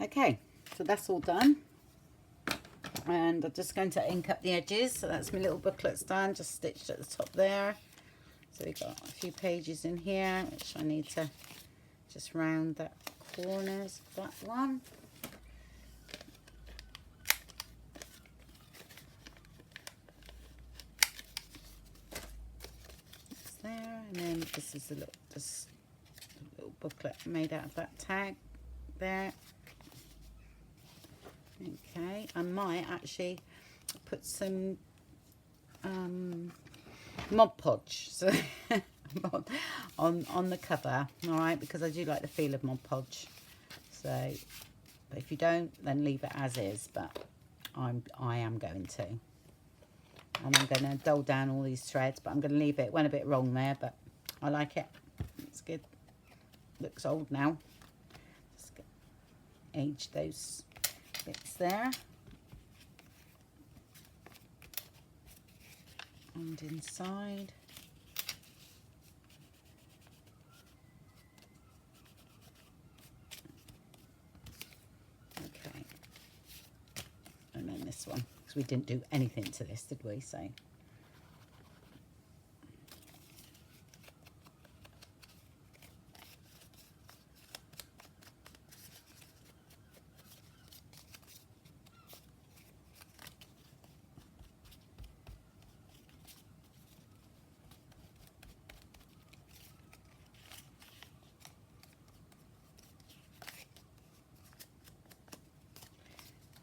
Okay, so that's all done. And I'm just going to ink up the edges. So that's my little booklets done, just stitched at the top there. So we've got a few pages in here, which I need to just round the corners of that one. That's there, and then this is a little booklet made out of that tag there. Okay, I might actually put some Mod Podge so on the cover, all right, because I do like the feel of Mod Podge. So, but if you don't, then leave it as is. But I am going to, and I'm going to dull down all these threads. But I'm going to leave it. It went a bit wrong there, but I like it. It's good. Looks old now. Just age those bits there. And inside. Okay. And then this one, because we didn't do anything to this, did we? So.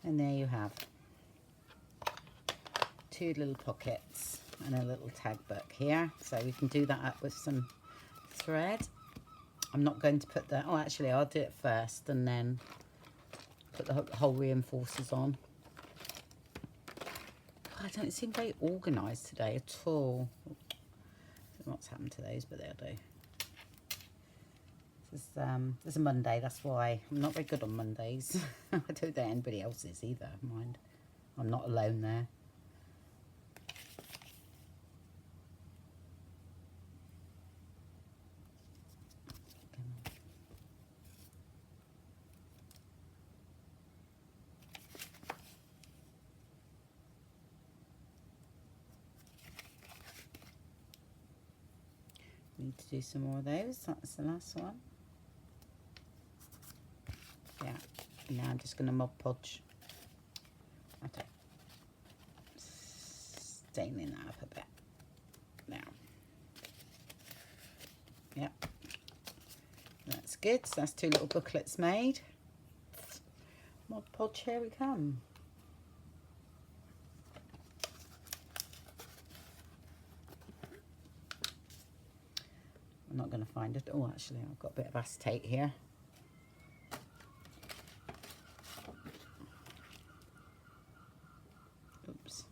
And there you have 2 little pockets and a little tag book here. So we can do that up with some thread. I'm not going to put the, oh actually I'll do it first and then put the whole reinforcers on. I don't seem very organised today at all. I don't know what's happened to those, but they'll do. This is a Monday, that's why I'm not very good on Mondays. I don't think anybody else is either, mind. I'm not alone there. Need to do some more of those. That's the last one. Yeah, now I'm just going to Mod Podge. Okay. Staining that up a bit. Now. Yep. That's good. So that's 2 little booklets made. Mod Podge, here we come. I'm not going to find it. Oh, actually, I've got a bit of acetate here. Oops.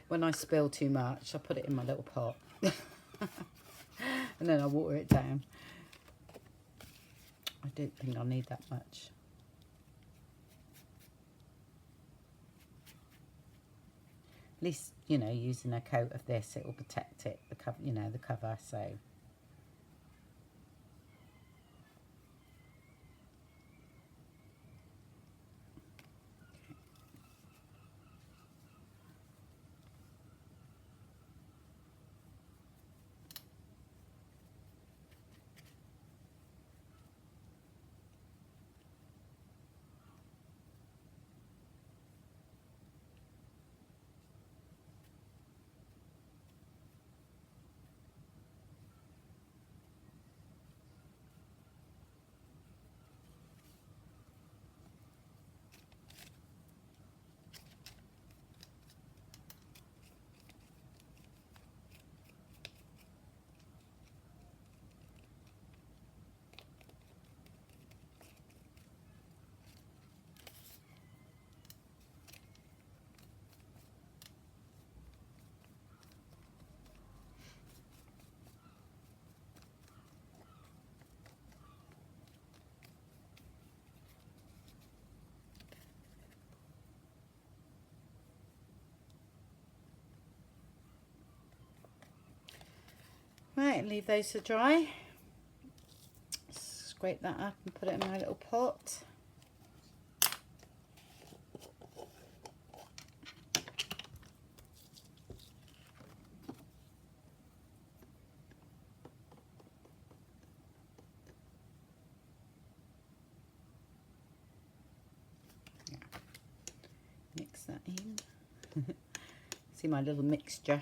When I spill too much, I put it in my little pot. And then I water it down. I don't think I'll need that much. At least, you know, using a coat of this, it will protect it, the cover, you know, the cover, so. Right, leave those to dry. Scrape that up and put it in my little pot. that in. See my little mixture.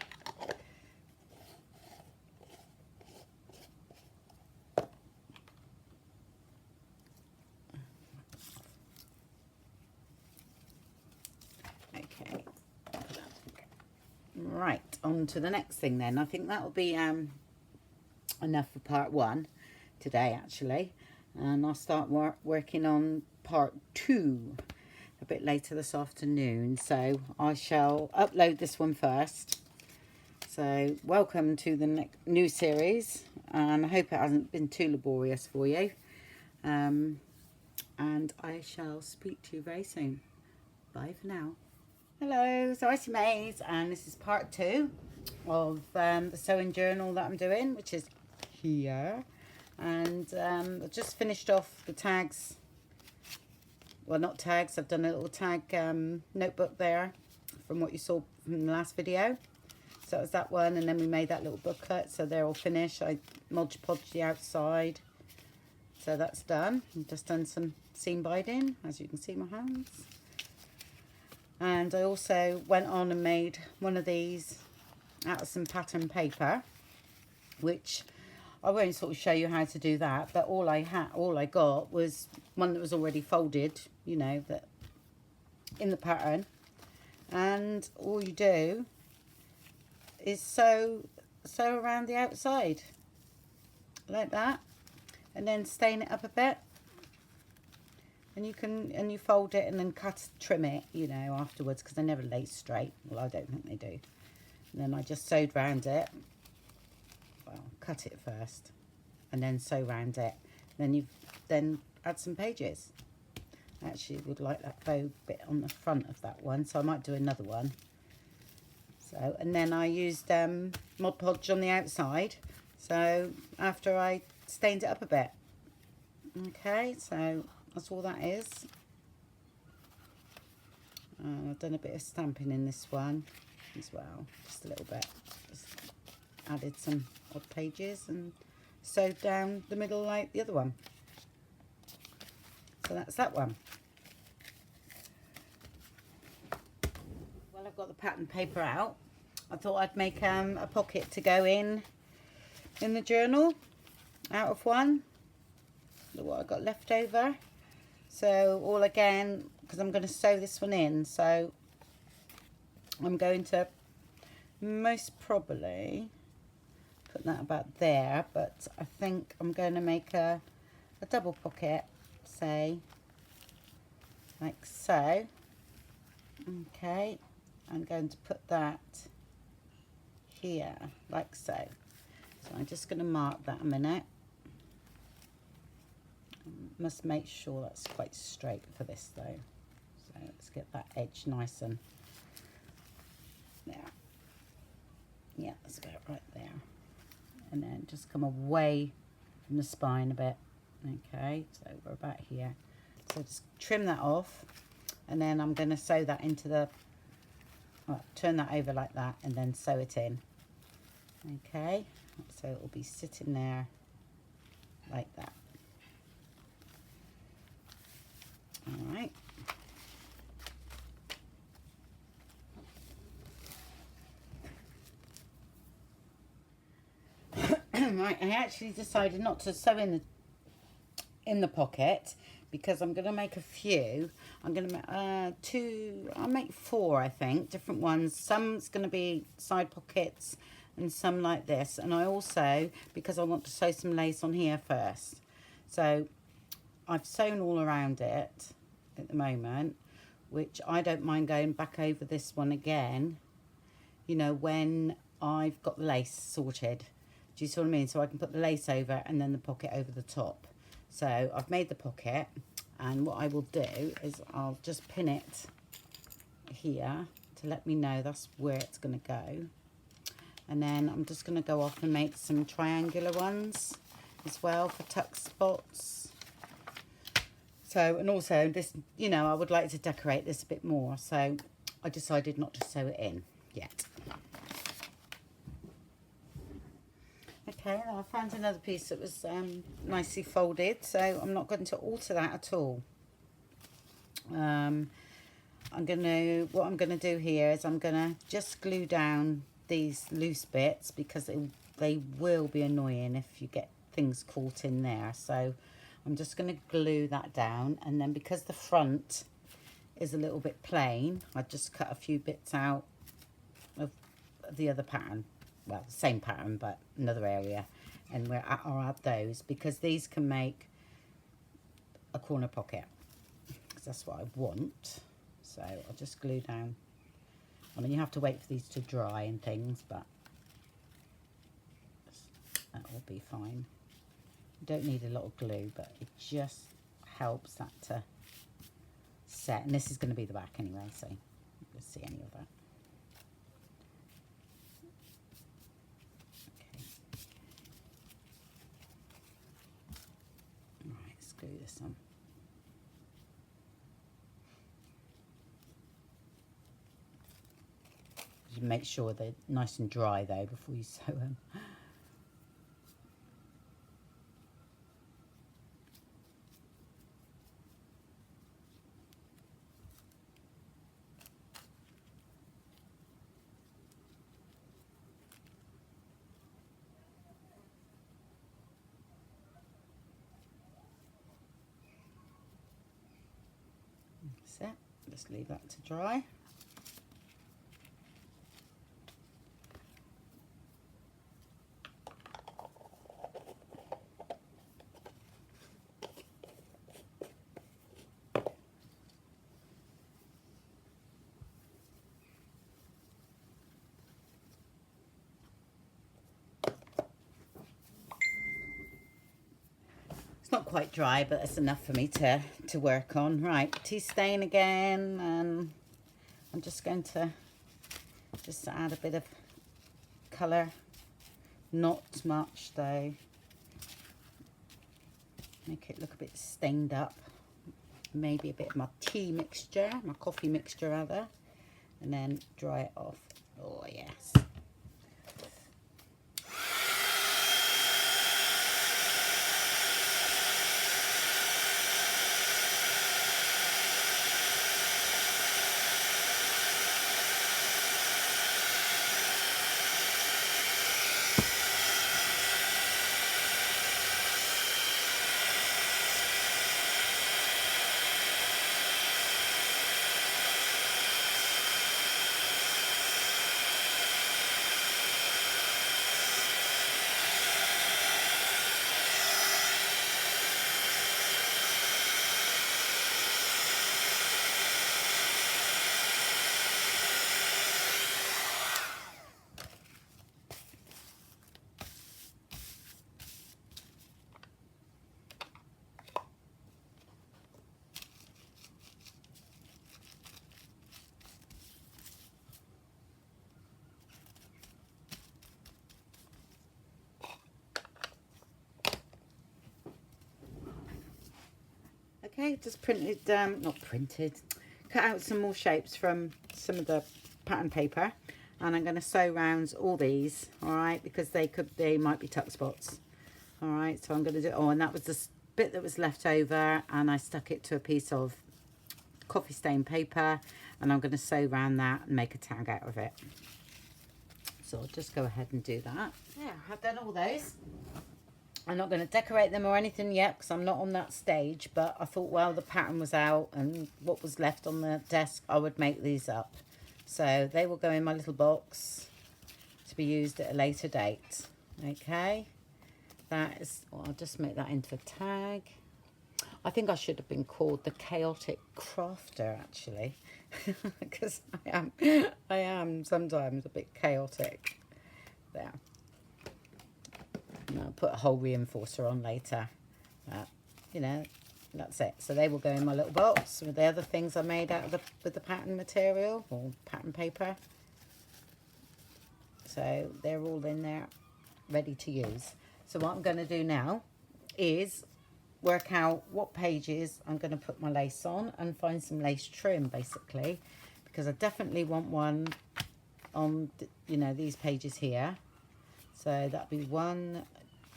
Okay. Right, on to the next thing then. I think that'll be enough for part 1 today, actually. And I'll start working on part 2 a bit later this afternoon. So I shall upload this one first. So welcome to the new series, and I hope it hasn't been too laborious for you. And I shall speak to you very soon. Bye for now. Hello, so Icy Maze, and this is part 2 of the sewing journal that I'm doing, which is here. And I just finished off the tags. Well, not tags, I've done a little tag notebook there from what you saw from the last video. So it was that one, and then we made that little booklet, so they're all finished. I Mod Podged the outside, so that's done. I've just done some seam binding, as you can see my hands. And I also went on and made one of these out of some pattern paper, which I won't sort of show you how to do that, but all I got was one that was already folded, you know, that in the pattern. And all you do is sew around the outside like that, and then stain it up a bit. And you fold it and then trim it, you know, afterwards, because they never lay straight. Well, I don't think they do. And then I just sewed round it. Well, cut it first, and then sew round it. Then add some pages. I actually would like that bow bit on the front of that one, so I might do another one. So, and then I used Mod Podge on the outside. So after I stained it up a bit. Okay, so that's all that is. I've done a bit of stamping in this one as well, just a little bit. Just added some odd pages and sewed down the middle like the other one. So that's that one. Well, I've got the pattern paper out. I thought I'd make a pocket to go in the journal out of one. Look what I got left over. So all again, because I'm going to sew this one in, so I'm going to most probably put that about there, but I think I'm going to make a double pocket, say like so. Okay, I'm going to put that here like so. So I'm just going to mark that a minute. Must make sure that's quite straight for this though. So let's get that edge nice and there. Yeah, let's get it right there. And then just come away from the spine a bit. Okay, so we're about here. So just trim that off, and then I'm going to sew that into the, well, turn that over like that, and then sew it in. Okay, so it will be sitting there like that. All right. Right, I actually decided not to sew in the pocket because I'm going to make a few. I'm going to make I'll make 4, I think, different ones. Some's going to be side pockets and some like this. And I also, because I want to sew some lace on here first. So I've sewn all around it at the moment, which I don't mind going back over this one again, you know, when I've got the lace sorted. Do you see what I mean? So I can put the lace over and then the pocket over the top. So I've made the pocket, and what I will do is I'll just pin it here to let me know that's where it's going to go. And then I'm just going to go off and make some triangular ones as well for tuck spots. So, and also this, you know, I would like to decorate this a bit more, so I decided not to sew it in yet. Okay, I found another piece that was nicely folded, so I'm not going to alter that at all. what I'm gonna do here is I'm gonna just glue down these loose bits, because they will be annoying if you get things caught in there. So I'm just gonna glue that down, and then because the front is a little bit plain, I just cut a few bits out of the other pattern, well, the same pattern but another area, and I'll add those, because these can make a corner pocket, because that's what I want. So I'll just glue down. I mean, you have to wait for these to dry and things, but that will be fine. You don't need a lot of glue, but it just helps that to set. And this is going to be the back anyway, so you won't see any of that. Okay. All right, let's glue this on. You make sure they're nice and dry though before you sew them. That's it. Just leave that to dry. Not quite dry, but it's enough for me to work on. Right, tea stain again, and I'm just going to just add a bit of colour, not much though, make it look a bit stained up. Maybe a bit of my tea mixture, my coffee mixture rather, and then dry it off. Oh yes. Okay, just printed, not printed, cut out some more shapes from some of the pattern paper, and I'm going to sew round all these, all right, because they might be tuck spots. All right, so I'm going to do, oh, and that was the bit that was left over, and I stuck it to a piece of coffee stain paper, and I'm going to sew around that and make a tag out of it. So I'll just go ahead and do that. Yeah, I've done all those. I'm not going to decorate them or anything yet, because I'm not on that stage, but I thought, well, the pattern was out and what was left on the desk, I would make these up. So they will go in my little box to be used at a later date. Okay, that is, well, I'll just make that into a tag. I think I should have been called the Chaotic Crafter, actually, because I am sometimes a bit chaotic. There. And I'll put a hole reinforcer on later, but you know, that's it. So they will go in my little box with the other things I made out of with the pattern material or pattern paper. So they're all in there ready to use. So what I'm going to do now is work out what pages I'm going to put my lace on and find some lace trim, basically, because I definitely want one on, you know, these pages here. So that'll be 1,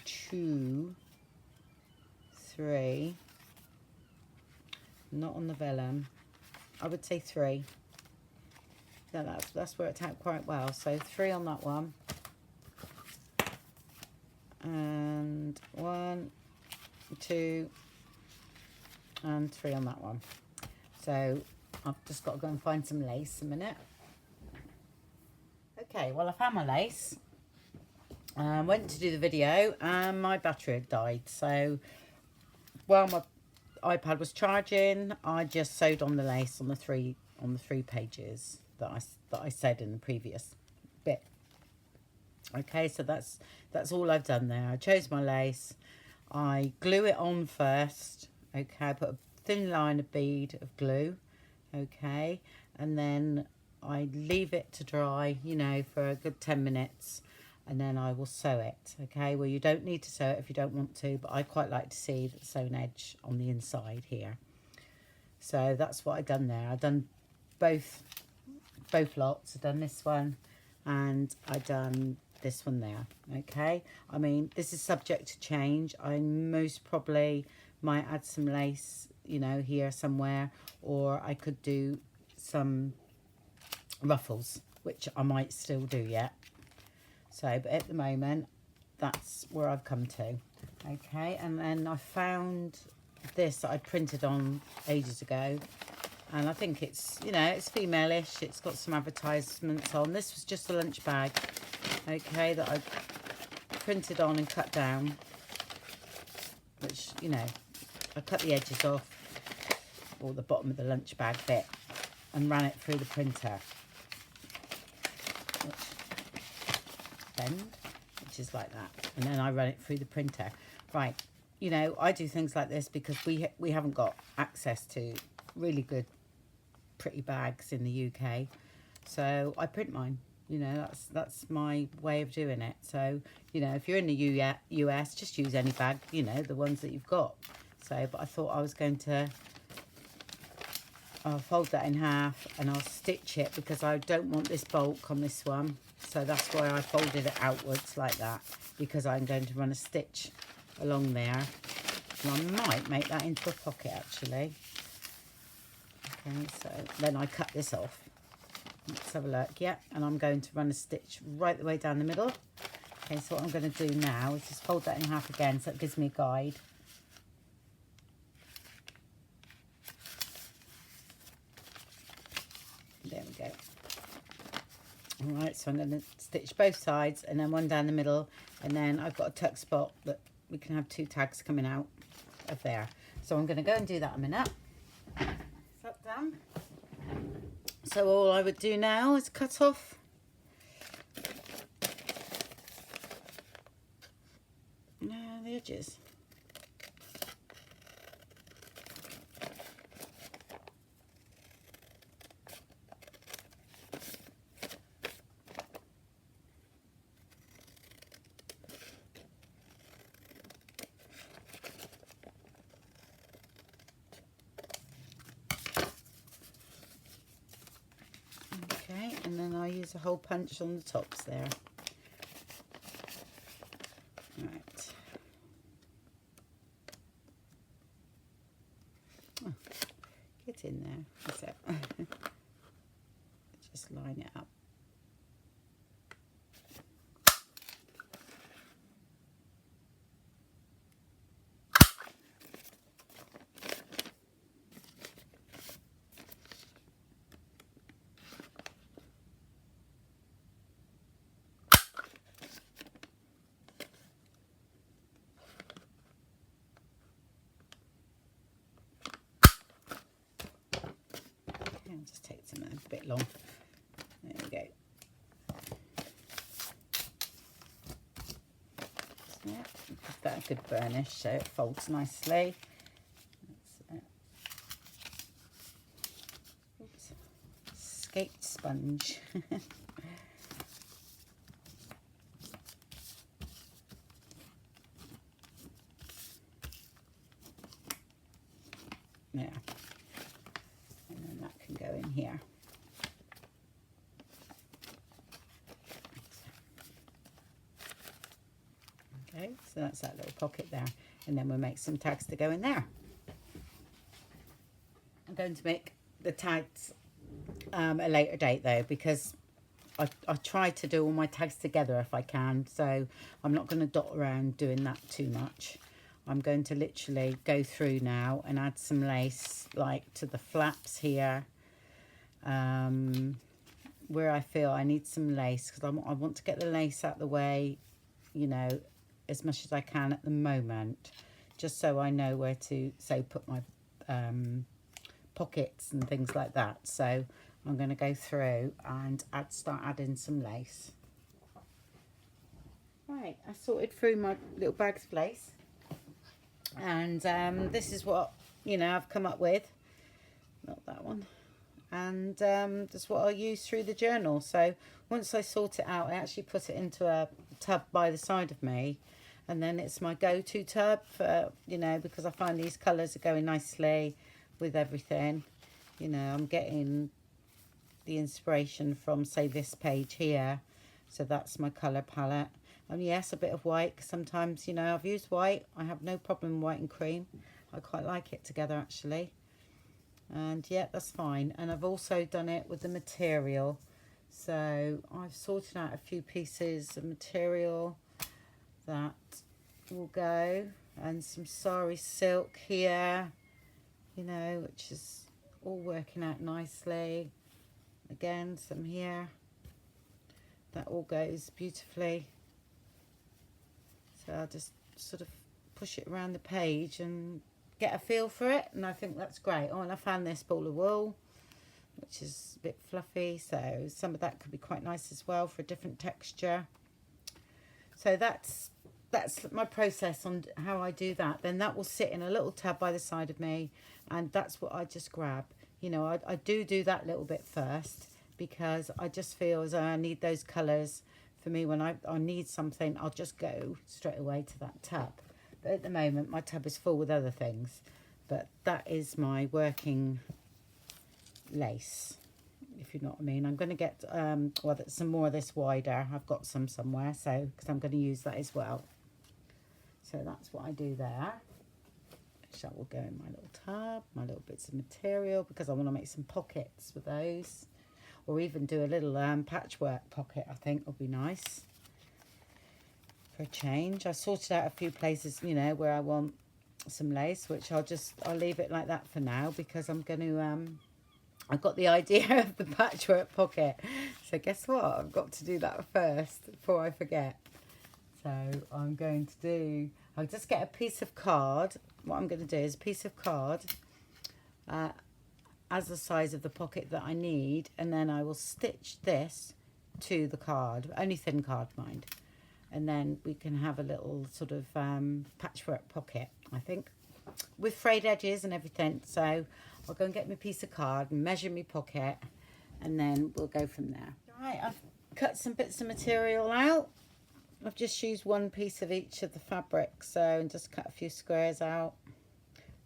2, 3, not on the vellum, I would say 3. Yeah, that's worked out quite well. So 3 on that one. And 1, 2, and 3 on that one. So I've just got to go and find some lace a minute. Okay, well, I found my lace. Went to do the video and my battery had died. So while my iPad was charging, I just sewed on the lace on the three pages that I said in the previous bit. Okay, so that's all I've done there. I chose my lace. I glue it on first. Okay, I put a thin line of bead of glue. Okay, and then I leave it to dry, you know, for a good 10 minutes. And then I will sew it. Okay, well, you don't need to sew it if you don't want to, but I quite like to see the sewn edge on the inside here. So that's what I've done there. I've done both lots. I've done this one and I've done this one there. Okay, I mean, this is subject to change. I most probably might add some lace, you know, here somewhere, or I could do some ruffles, which I might still do yet. So, but at the moment, that's where I've come to. Okay, and then I found this that I printed on ages ago. And I think it's, you know, it's female-ish. It's got some advertisements on. This was just a lunch bag, okay, that I printed on and cut down. Which, you know, I cut the edges off, or the bottom of the lunch bag bit, and ran it through the printer. Which is like that, and then I run it through the printer. Right, you know, I do things like this because we haven't got access to really good pretty bags in the UK, so I print mine. You know, that's my way of doing it. So, you know, if you're in the US, just use any bag, you know, the ones that you've got. So, but I thought I was going to I'll fold that in half and I'll stitch it because I don't want this bulk on this one. So that's why I folded it outwards like that, because I'm going to run a stitch along there. And I might make that into a pocket actually. Okay, so then I cut this off. Let's have a look. Yeah, and I'm going to run a stitch right the way down the middle. Okay, so what I'm going to do now is just fold that in half again so it gives me a guide. There we go. Alright, so I'm going to stitch both sides and then one down the middle, and then I've got a tuck spot that we can have 2 tags coming out of there. So I'm going to go and do that in a minute. Flip down. So all I would do now is cut off the edges. Okay, and then I use a hole punch on the tops there. Right. Oh, get in there. That's it. Just line it up. It just takes them a bit long. There we go. Yeah, give that a good burnish so it folds nicely. That's it. Oops. Escaped sponge. Yeah. Go in here. Okay, so that's that little pocket there, and then we'll make some tags to go in there. I'm going to make the tags a later date though, because I try to do all my tags together if I can, so I'm not going to dot around doing that too much. I'm going to literally go through now and add some lace, like to the flaps here, where I feel I need some lace, because I want to get the lace out of the way, you know, as much as I can at the moment, just so I know where to, say, put my pockets and things like that. So I'm going to go through and start adding some lace. Right, I sorted through my little bags of lace, and this is what, you know, I've come up with. Not that one. And that's what I'll use through the journal. So once I sort it out, I actually put it into a tub by the side of me, and then it's my go-to tub for, you know, because I find these colours are going nicely with everything. You know, I'm getting the inspiration from, say, this page here, so that's my colour palette. And yes, a bit of white, 'cause sometimes, you know, I've used white. I have no problem with white and cream. I quite like it together actually. And yeah, that's fine. And I've also done it with the material, so I've sorted out a few pieces of material that will go, and some sari silk here, you know, which is all working out nicely. Again, some here, that all goes beautifully. So I'll just sort of push it around the page and get a feel for it, and I think that's great. Oh, and I found this ball of wool, which is a bit fluffy, so some of that could be quite nice as well for a different texture. So that's my process on how I do that. Then that will sit in a little tub by the side of me, and that's what I just grab. You know, I do that little bit first, because I just feel as though I need those colours. For me, when I need something, I'll just go straight away to that tub. But at the moment, my tub is full with other things. But that is my working lace, if you know what I mean. I'm going to get well, some more of this wider. I've got some somewhere, so because I'm going to use that as well. So that's what I do there. That will go in my little tub, my little bits of material, because I want to make some pockets with those, or even do a little patchwork pocket. I think would be nice for a change. I sorted out a few places, you know, where I want some lace, which I'll leave it like that for now, because I'm going to I've got the idea of the patchwork pocket, so guess what, I've got to do that first before I forget. So I'll just get a piece of card. What I'm going to do is a piece of card as the size of the pocket that I need, and then I will stitch this to the card, only thin card, mind, and then we can have a little sort of patchwork pocket, I think, with frayed edges and everything. So I'll go and get my piece of card and measure my pocket, and then we'll go from there. Right, I've cut some bits of material out. I've just used one piece of each of the fabrics, so, and just cut a few squares out.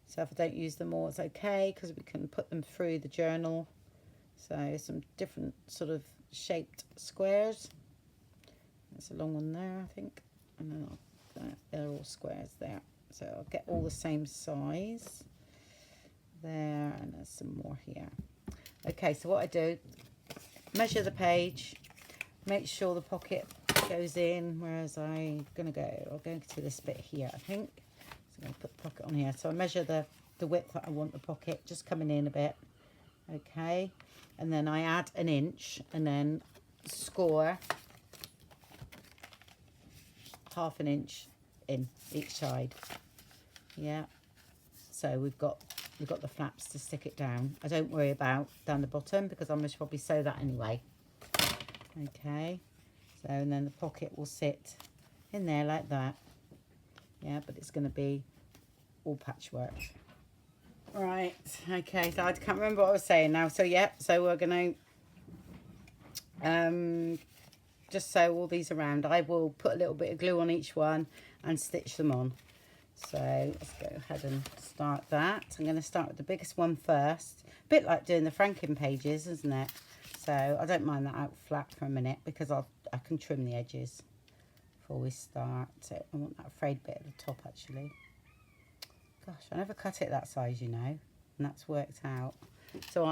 So if I don't use them all, it's okay, because we can put them through the journal. So some different sort of shaped squares. That's a long one there, I think. And then they're all squares there. So I'll get all the same size there, and there's some more here. Okay, so what I do, measure the page, make sure the pocket goes in, whereas I'm gonna go, I'll go to this bit here, I think. So I'm gonna put the pocket on here. So I measure the width that I want the pocket, just coming in a bit. Okay, and then I add an inch, and then score half an inch in each side. Yeah, so we've got the flaps to stick it down. I don't worry about down the bottom, because I'm going to probably sew that anyway. Okay, so and then the pocket will sit in there like that. Yeah, but it's going to be all patchwork. Right, okay, so I can't remember what I was saying now. So yeah, so we're going to just sew all these around. I will put a little bit of glue on each one and stitch them on. So let's go ahead and start that. I'm going to start with the biggest one first. A bit like doing the franking pages, isn't it? So I don't mind that out flat for a minute, because I can trim the edges before we start. So I want that frayed bit at the top actually. Gosh, I never cut it that size, you know, and that's worked out. So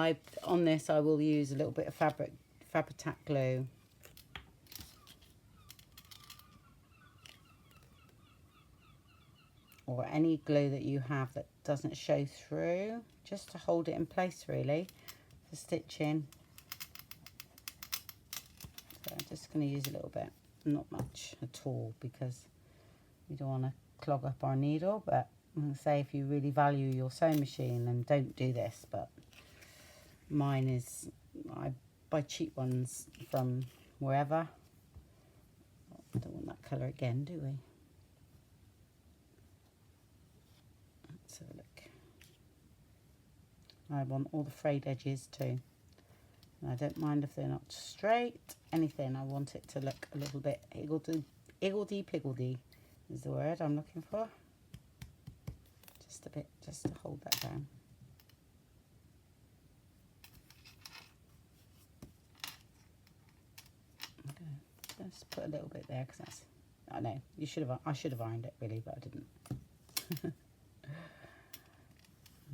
on this I will use a little bit of Fabri-Tac glue. Or any glue that you have that doesn't show through, just to hold it in place really, for stitching. So I'm just going to use a little bit, not much at all, because we don't want to clog up our needle. But I'm going to say, if you really value your sewing machine, then don't do this. But mine is, I buy cheap ones from wherever. I don't want that colour again, do we? Let's have a look. I want all the frayed edges too. And I don't mind if they're not straight, anything. I want it to look a little bit higgledy-piggledy is the word I'm looking for. Just a bit, just to hold that down. Okay, just put a little bit there, because that's, I know, I should have ironed it really, but I didn't.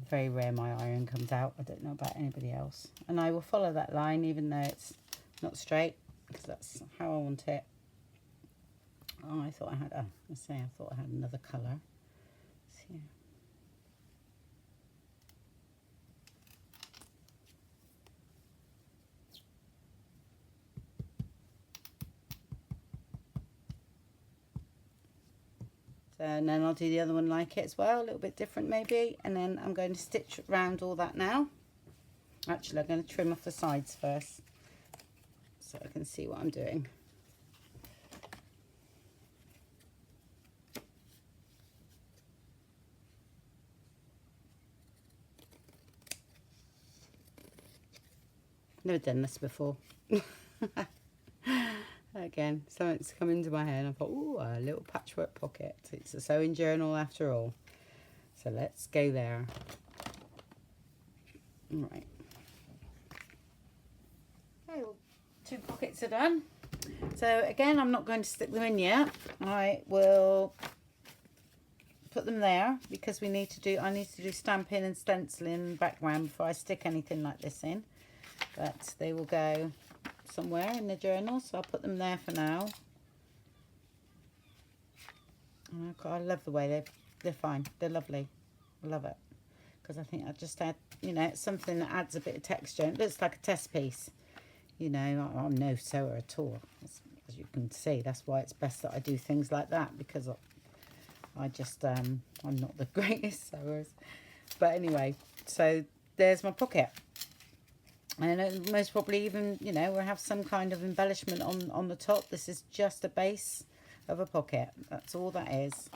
Very rare my iron comes out. I don't know about anybody else. And I will follow that line even though it's not straight, because that's how I want it. Oh, I thought I had, I thought I had another colour. So, and then I'll do the other one like it as well, a little bit different maybe. And then I'm going to stitch around all that now. Actually, I'm going to trim off the sides first, so I can see what I'm doing. Never done this before. Again, something's come into my head. I thought, ooh, a little patchwork pocket. It's a sewing journal after all. So let's go there. Right. Okay, well, 2 pockets are done. So again, I'm not going to stick them in yet. I will put them there because I need to do stamping and stenciling in the background before I stick anything like this in. But they will go somewhere in the journal, so I'll put them there for now. I love the way they're fine. They're lovely. I love it, because I think I just add, you know, it's something that adds a bit of texture. It looks like a test piece. You know, I'm no sewer at all, as you can see. That's why it's best that I do things like that, because I just I'm not the greatest sewers. But anyway, so there's my pocket. And most probably even, you know, we'll have some kind of embellishment on the top. This is just a base of a pocket. That's all that is.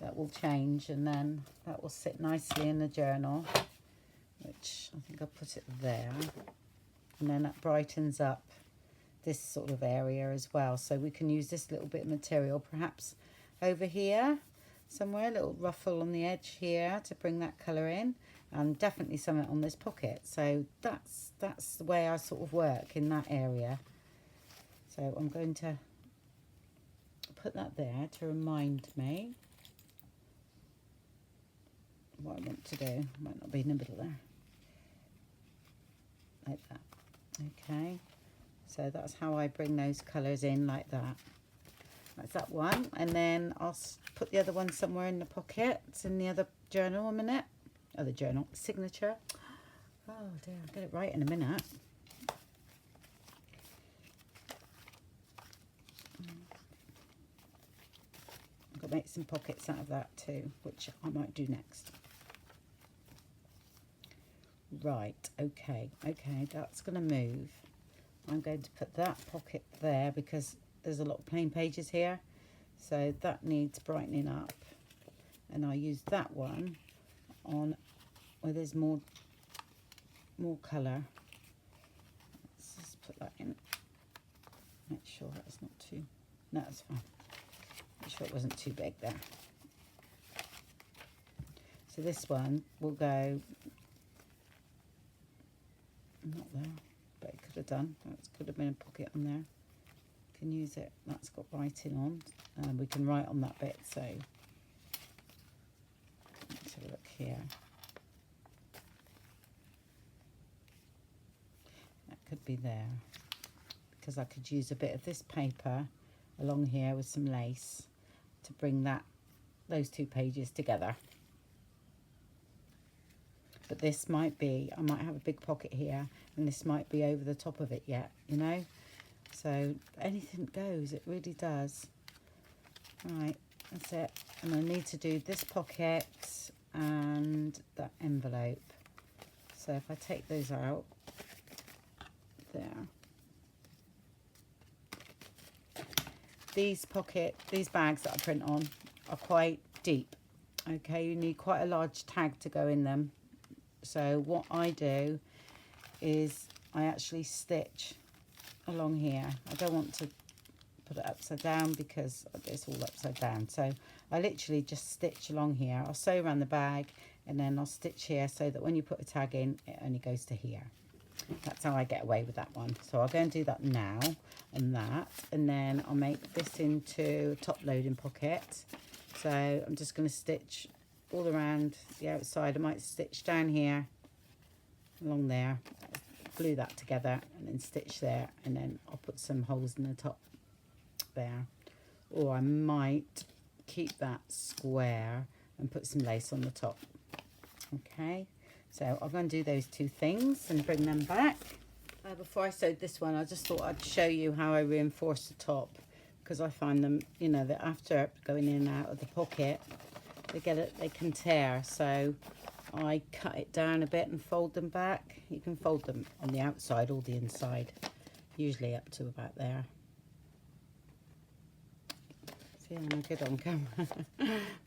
That will change, and then that will sit nicely in the journal, which I think I'll put it there. And then that brightens up this sort of area as well. So we can use this little bit of material perhaps over here somewhere, a little ruffle on the edge here to bring that colour in. And definitely something on this pocket. So that's the way I sort of work in that area. So I'm going to put that there to remind me what I want to do. Might not be in the middle there. Like that. Okay. So that's how I bring those colours in, like that. That's that one. And then I'll put the other one somewhere in the pocket. It's in the other journal a minute. Other journal, signature. Oh dear, I'll get it right in a minute. I've got to make some pockets out of that too, which I might do next. Right, okay, that's going to move. I'm going to put that pocket there because there's a lot of plain pages here. So that needs brightening up. And I use that one on where there's more colour. Let's just put that in. Make sure that's not too, no, that's fine. Make sure it wasn't too big there. So this one will go, not there, but it could have done. That could have been a pocket on there. Can use it. That's got writing on, and we can write on that bit. So let's have a look here. could be there, because I could use a bit of this paper along here with some lace to bring those 2 pages together. But this might be, I might have a big pocket here, and this might be over the top of it yet, you know. So anything goes, it really does. Right, that's it. And I need to do this pocket and that envelope. So if I take those out, there. These bags that I print on are quite deep. Okay, you need quite a large tag to go in them. So what I do is I actually stitch along here. I don't want to put it upside down because it's all upside down. So I literally just stitch along here. I'll sew around the bag and then I'll stitch here so that when you put a tag in, it only goes to here. That's how I get away with that one. So I'll go and do that now and that. And then I'll make this into a top loading pocket. So I'm just going to stitch all around the outside. I might stitch down here, along there, glue that together and then stitch there, and then I'll put some holes in the top there. Or I might keep that square and put some lace on the top. Okay, so I'm going to do those 2 things and bring them back. Before I sewed this one, I just thought I'd show you how I reinforce the top, because I find them, you know, that after going in and out of the pocket, they can tear. So I cut it down a bit and fold them back. You can fold them on the outside or the inside, usually up to about there. See, I'm good on camera.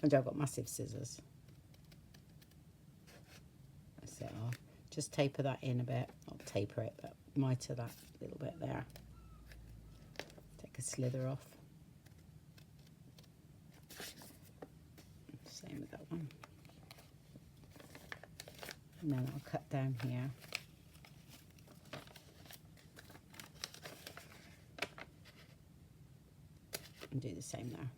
And I've got massive scissors. So I'll just taper that in a bit. Not taper it, but mitre that little bit there. Take a slither off. Same with that one. And then I'll cut down here. And do the same there.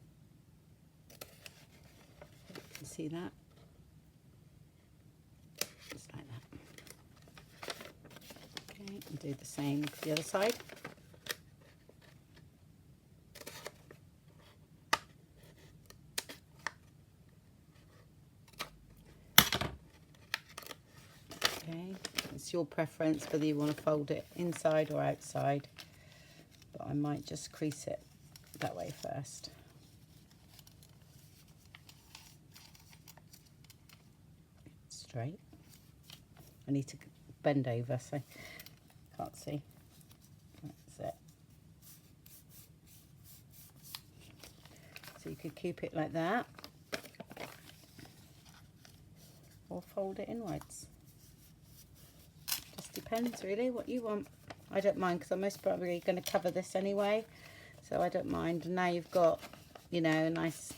You can see that. Just like that. Okay, and do the same for the other side. Okay, it's your preference whether you want to fold it inside or outside, but I might just crease it that way first. Straight. I need to bend over so can't see. That's it. So you could keep it like that or fold it inwards. Just depends really what you want. I don't mind because I'm most probably going to cover this anyway, so I don't mind. And now you've got, you know, a nice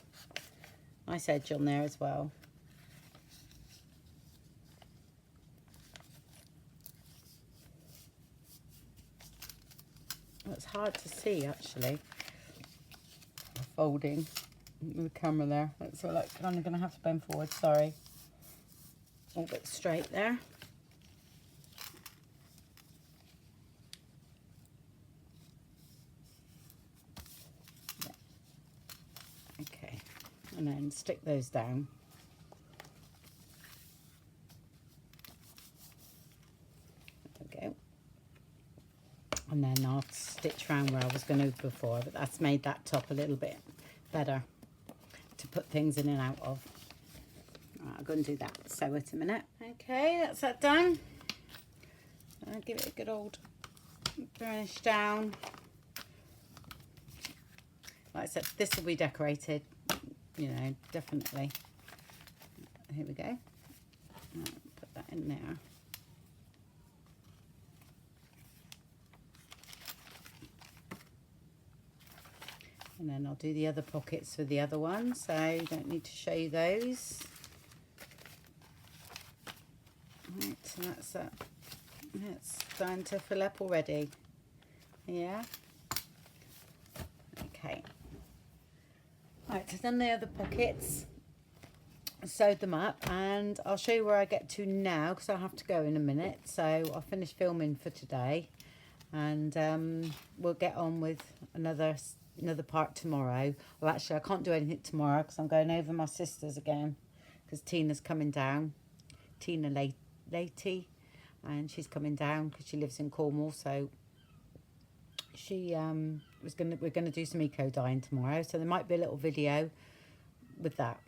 edge on there as well. It's hard to see actually, folding with the camera there. That's all, like, I'm going to have to bend forward, sorry. All a bit straight there. Yeah. Okay, and then stick those down. There we go. And then I'll stitch around where I was going to before, but that's made that top a little bit better to put things in and out of. Right, I'll go and do that. Sew it a minute. Okay, that's that done. I'll give it a good old burnish down. Like I said, this will be decorated, you know, definitely. Here we go. Right, put that in there. And then I'll do the other pockets for the other one, so you don't need to show you those. Right, so that's that. It's starting to fill up already. Yeah. Okay. Right, so then the other pockets, I sewed them up, and I'll show you where I get to now because I'll have to go in a minute. So I'll finish filming for today, and we'll get on with another part tomorrow. Well, actually, I can't do anything tomorrow because I'm going over my sister's again because Tina's coming down. Tina Lady, and she's coming down because she lives in Cornwall, so she we're gonna do some eco dyeing tomorrow, so there might be a little video with that.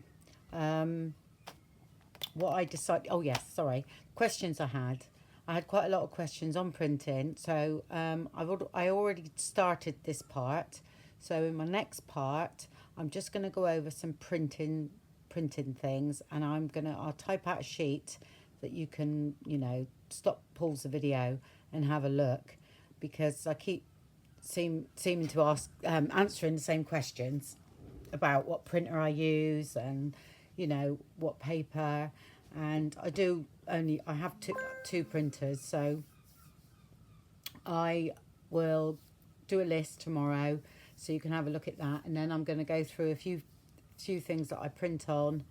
What I decided, oh yes, sorry, questions I had quite a lot of questions on printing, so I already started this part, so in my next part I'm just going to go over some printing things, and I'll type out a sheet that you can, you know, pause the video and have a look, because I keep seeming to ask answering the same questions about what printer I use and, you know, what paper. And I have two printers, so I will do a list tomorrow so you can have a look at that, and then I'm going to go through a few things that I print on.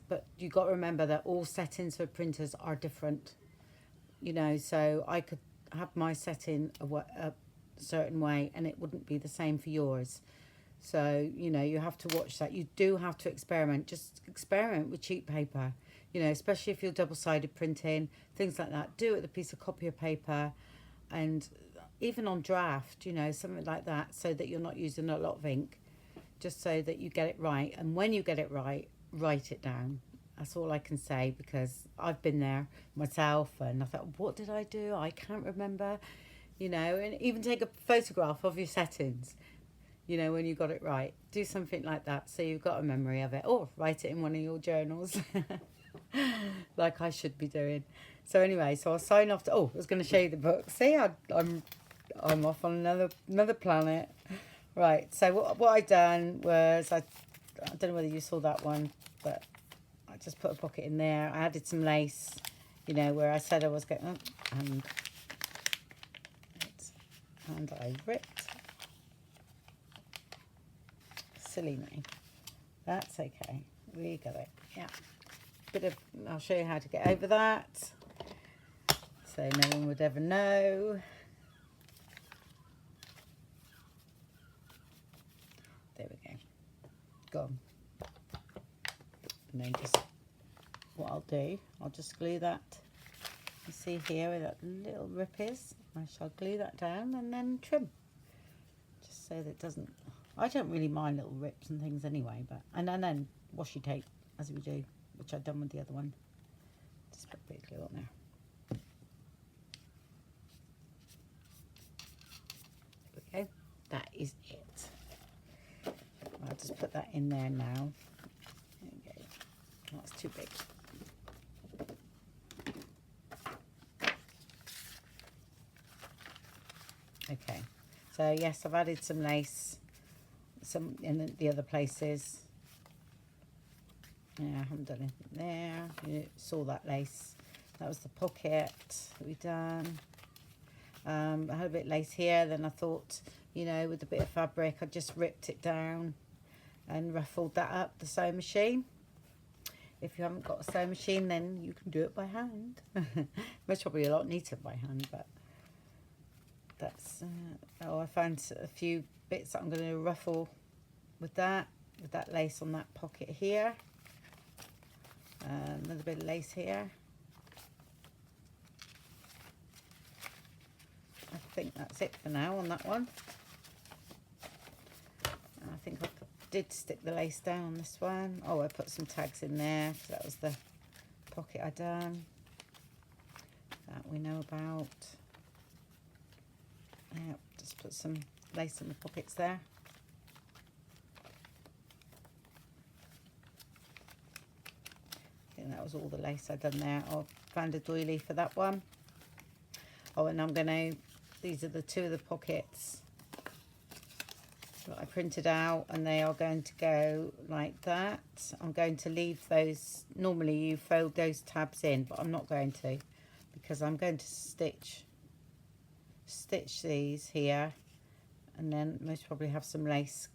But you got to remember that all settings for printers are different, you know, so I could have my setting a certain way and it wouldn't be the same for yours. So, you know, you have to watch that. You do have to experiment. Just experiment with cheap paper, you know, especially if you're double-sided printing, things like that. Do it with a piece of copier paper, and even on draft, you know, something like that, so that you're not using a lot of ink, just so that you get it right. And when you get it right, write it down. That's all I can say, because I've been there myself and I thought, what did I do? I can't remember, you know. And even take a photograph of your settings, you know, when you got it right. Do something like that so you've got a memory of it, or write it in one of your journals like I should be doing. So anyway, so I'll sign off. I was going to show you the book. See, I'm off on another planet. Right, so what I done was, I don't know whether you saw that one, but I just put a pocket in there. I added some lace, you know, where I said I was going, and I ripped. Silly me. That's okay. We got it. Yeah. I'll show you how to get over that, so no one would ever know. There we go. Gone. And then just, what I'll do, I'll just glue that. You see here where that little rip is? I shall glue that down and then trim. Just so that it doesn't, I don't really mind little rips and things anyway, but, and then washi tape, as we do, which I've done with the other one. Just put a bit of glue on there. Okay, that is it. I'll just put that in there now. There we go. That's too big. Okay, so yes, I've added some lace, some in the other places. Yeah, I haven't done anything there. You saw that lace. That was the pocket that we done. I had a bit of lace here, then I thought, you know, with a bit of fabric, I just ripped it down and ruffled that up, the sewing machine. If you haven't got a sewing machine, then you can do it by hand. Most probably a lot neater by hand, but that's, I found a few bits that I'm going to ruffle with that lace on that pocket here. Another bit of lace here. I think that's it for now on that one. I think I did stick the lace down on this one. I put some tags in there, so that was the pocket I done. That we know about. Yeah, just put some lace in the pockets there. I think that was all the lace I'd done there. I found a doily for that one. And I'm gonna, these are the two of the pockets that I printed out, and they are going to go like that. I'm going to leave those, normally you fold those tabs in, but I'm not going to, because I'm going to stitch these here, and then most probably have some lace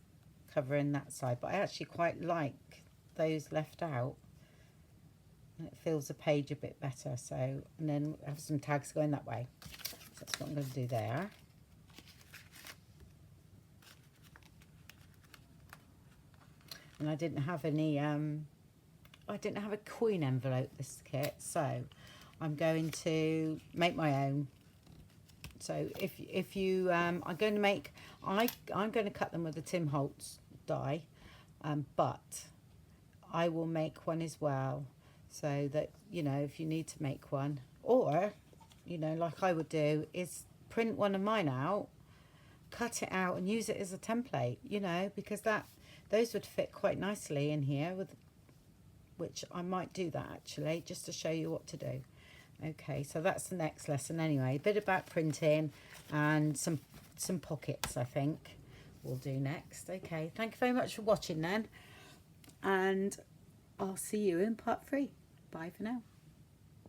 covering that side. But I actually quite like those left out. It fills the page a bit better. So, and then have some tags going that way. So That's what I'm going to do there. And I didn't have any, I didn't have a coin envelope this kit, so I'm going to make my own. So if you, I'm going to make, I'm going to cut them with a Tim Holtz die, but I will make one as well, so that, you know, if you need to make one, or, you know, like I would do, is print one of mine out, cut it out and use it as a template, you know, because those would fit quite nicely in here, with which I might do that actually, just to show you what to do. Okay, so that's the next lesson anyway. A bit about printing and some pockets, I think we'll do next. Okay, thank you very much for watching then, and I'll see you in part 3. Bye for now.